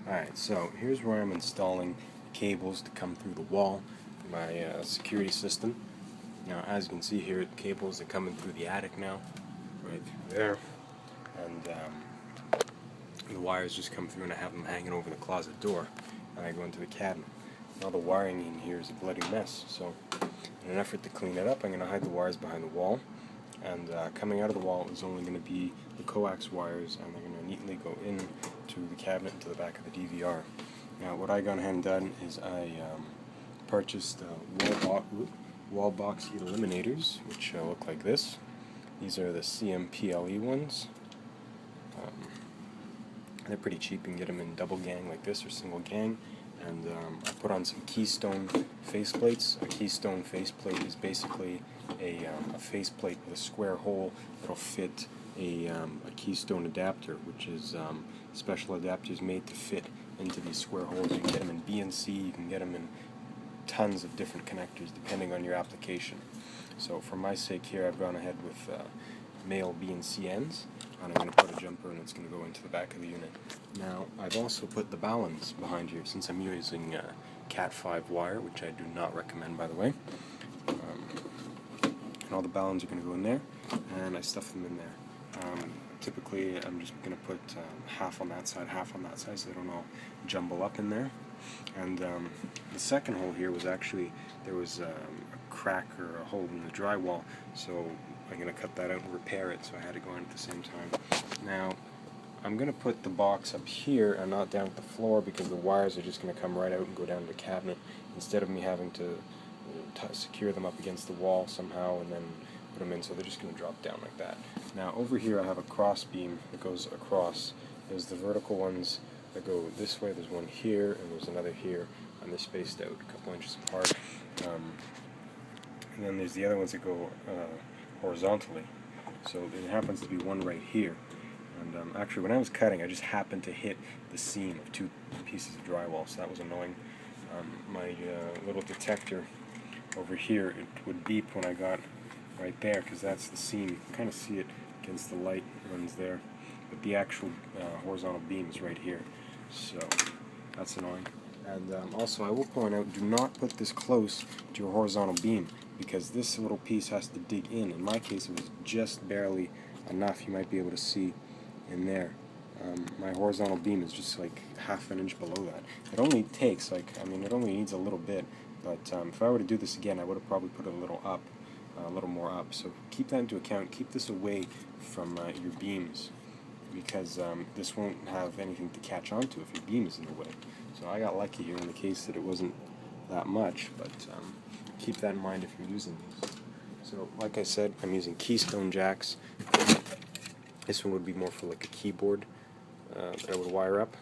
Alright, so here's where I'm installing the cables to come through the wall for my security system. Now, as you can see here, the cables are coming through the attic now, right through there, and the wires just come through and I have them hanging over the closet door, and I go into the cabinet. Now the wiring in here is a bloody mess, so in an effort to clean it up, I'm going to hide the wires behind the wall, and coming out of the wall is only going to be the coax wires, and they're going to neatly go in to the cabinet into the back of the DVR. Now what I gone ahead and done is I purchased wallbox illuminators, which look like this. These are the CMPLE ones. They're pretty cheap. You can get them in double gang like this or single gang. And I put on some keystone faceplates. A keystone faceplate is basically a faceplate with a square hole that'll fit a keystone adapter, which is special adapters made to fit into these square holes. You can get them in B and C, you can get them in tons of different connectors depending on your application. So for my sake here, I've gone ahead with male B and C ends, and I'm going to put a jumper and it's going to go into the back of the unit. Now I've also put the ballons behind here since I'm using Cat 5 wire, which I do not recommend, by the way. And all the ballons are going to go in there, and I stuff them in there. Typically I'm just going to put half on that side, half on that side, so they don't all jumble up in there. And the second hole here was actually, there was a crack or a hole in the drywall, so I'm going to cut that out and repair it, so I had to go in at the same time. Now I'm going to put the box up here and not down at the floor, because the wires are just going to come right out and go down to the cabinet, instead of me having to secure them up against the wall somehow and then put them in, so they're just going to drop down like that. Now over here I have a cross beam that goes across. There's the vertical ones that go this way, there's one here, and there's another here, and they're spaced out a couple inches apart. And then there's the other ones that go horizontally. So there happens to be one right here. And actually when I was cutting, I just happened to hit the seam of two pieces of drywall, so that was annoying. My little detector over here, it would beep when I got right there, because that's the seam. You can kind of see it against the light, it runs there. But the actual horizontal beam is right here, so that's annoying. And also I will point out, do not put this close to your horizontal beam, because this little piece has to dig in. In my case it was just barely enough. You might be able to see in there. My horizontal beam is just like half an inch below that. It only takes it only needs a little bit, but if I were to do this again, I would have probably put it a little more up. So keep that into account. Keep this away from your beams, because this won't have anything to catch onto if your beam is in the way. So I got lucky here in the case that it wasn't that much, but keep that in mind if you're using these. So like I said, I'm using keystone jacks. This one would be more for like a keyboard that I would wire up.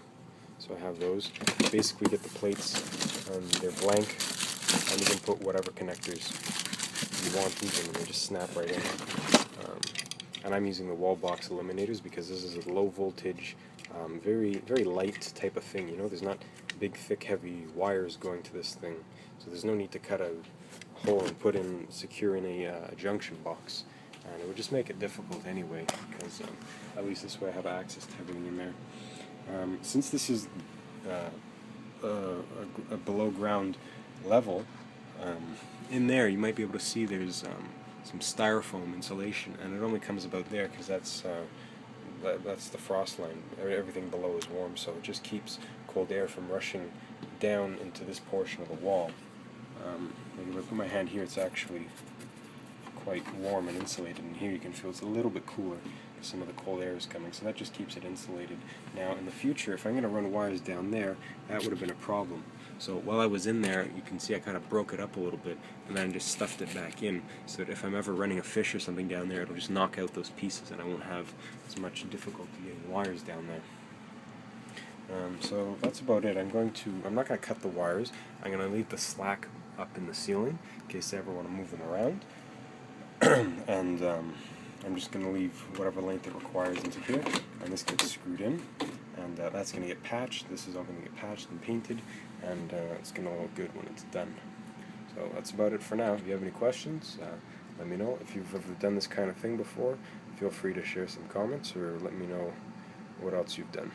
So I have those. Basically get the plates, and they're blank, and you can put whatever connectors you want in them, and they just snap right in. And I'm using the wallbox illuminators because this is a low voltage, very light type of thing. You know, there's not big, thick, heavy wires going to this thing, so there's no need to cut a hole and secure in a junction box. And it would just make it difficult anyway, because at least this way I have access to everything in there. Since this is a below ground level, in there you might be able to see there's some styrofoam insulation, and it only comes about there because that's the frost line. Everything below is warm, so it just keeps cold air from rushing down into this portion of the wall. If I put my hand here, it's actually quite warm and insulated, and here you can feel it's a little bit cooler because some of the cold air is coming, so that just keeps it insulated. Now in the future, if I'm going to run wires down there, that would have been a problem. So while I was in there, you can see I kind of broke it up a little bit, and then just stuffed it back in, so that if I'm ever running a fish or something down there, it'll just knock out those pieces, and I won't have as much difficulty getting wires down there. So that's about it. I'm not going to cut the wires. I'm going to leave the slack up in the ceiling in case I ever want to move them around. And I'm just going to leave whatever length it requires into here, and this gets screwed in, and that's going to get patched. This is all going to get patched and painted, and it's going to look good when it's done. So that's about it for now. If you have any questions, let me know. If you've ever done this kind of thing before, feel free to share some comments or let me know what else you've done.